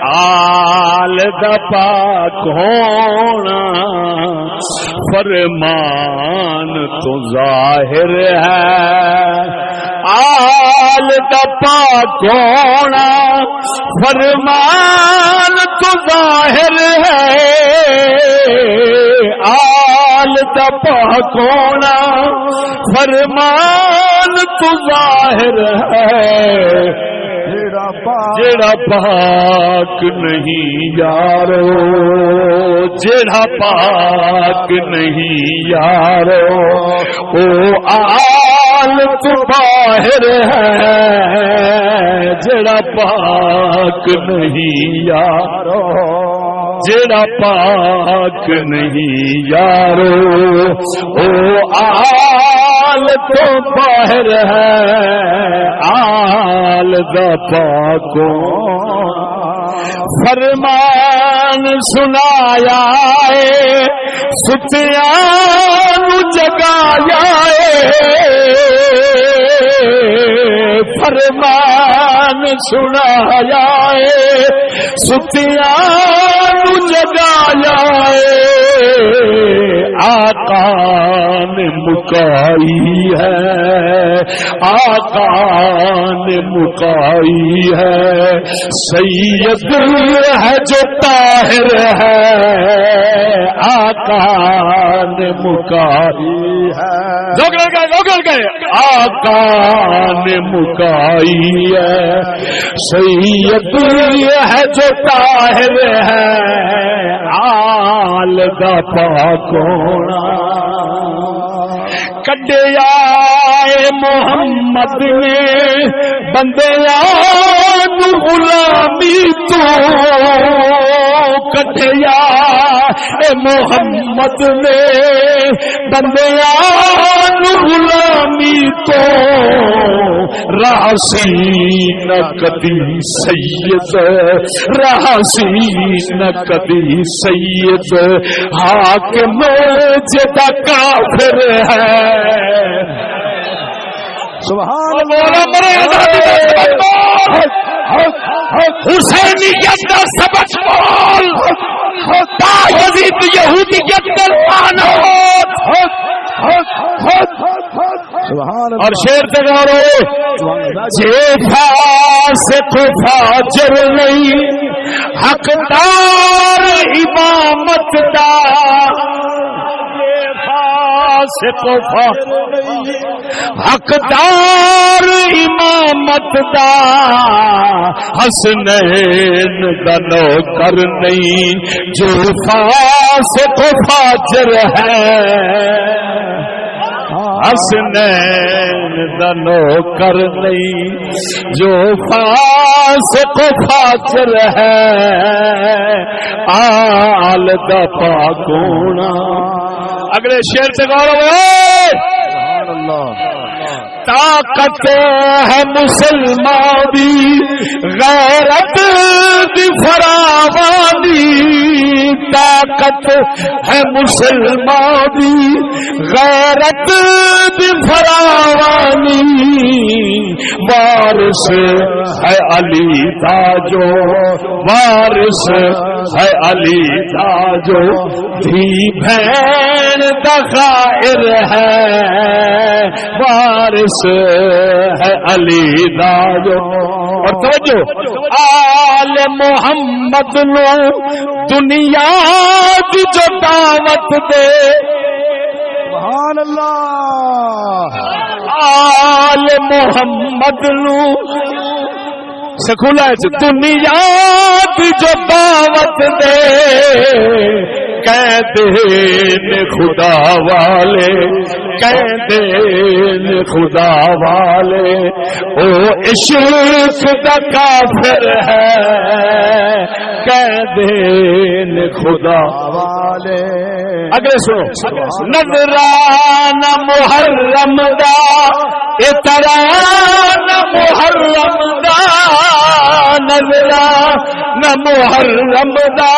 آل دا پاک ہونا فرمان تو ظاہر ہے، آل دا پاک ہونا فرمان تو ظاہر ہے، آل دا پاک ہونا فرمان تو ظاہر ہے، جیڑا پاک نہیں یارو، جیڑا پاک نہیں یارو او آل تو باہر ہے، جیڑا پاک نہیں یارو، جیڑا پاک نہیں یارو او آل تو باہر ہے، آل دا پاکو فرمان سنایا ہے، ستیاں جگایا ہے، فرمان سنایا ہے، ستیاں جگایا ہے، آقا نے مکائی ہے، آقا نے مکائی ہے، سید ہے جو طاہر ہے، آقا نے مکائی ہے، آقا نے مکائی ہے، سید ہے جو طاہر ہے، آل دا پاک ہونا کڈیا محمد نے بندیاں غلامی تو، کڈیا محمد نے بندیاں غلامی تو، راسی نہ کدی سید، راسی نہ کدی سید، حاکم جدا کافر ہے، سبحان حسینیت کا سبق بول، یزید یہودیت کا مانوت، اور شیر سے گارو جے فاسق فاجر نہیں حقدار امامت دا، حقدار امامت دا، حسنین دا نوکر نہیں جو فاسق فاجر ہے، حسنین دا نوکر نہیں جو فاسق فاجر ہے، آل دا پاک ہونا۔ اگلے شعر سے غور ہوئے، طاقت ہے مسلمان بھی غیرت بھی فراوانی، طاقت ہے مسلمان بھی غیرت بھی فراوانی، وارث ہے علی تاجو، وارث ہے علی تاجو، دھی بہن دخائر ہے، وارث ہے علی تاجو۔ اور توجہ، آل محمد نو دنیا کی جو دعوت دے، سبحان اللہ، آل محمد نو سکھولا دنیا کی جو دعوت دے، قیدین خدا والے، قیدین خدا والے، او عشق دا کافر ہے، قیدین خدا والے۔ اگلے سنو، نظرانہ محرم دا، اترانہ محرم دا، نظرانہ محرم دا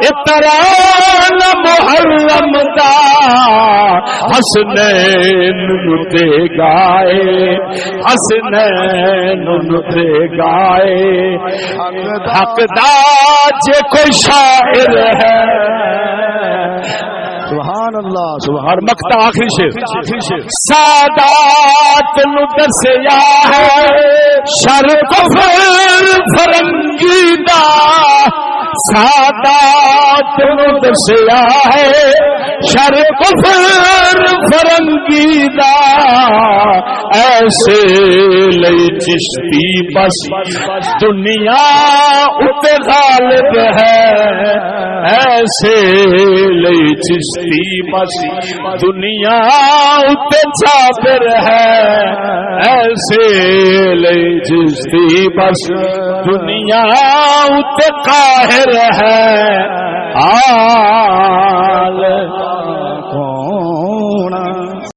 اتران محرم دا حسنین تے گائے حسنین تے گائے حق دا جے کوئی شاعر ہے سبحان اللہ سبحان مقطع آخری شعر سادات نو دسیا ہے شر کفر فرنگی دا سادات نو دسیا ہے شر کفر فرنگی دا ایسے لئی چشتی بس دنیا اتے غالب ہے ایسے لئی چشتی بس دنیا اتے جابر ہے ایسے لئی چشتی بس دنیا اتے قاہر ہے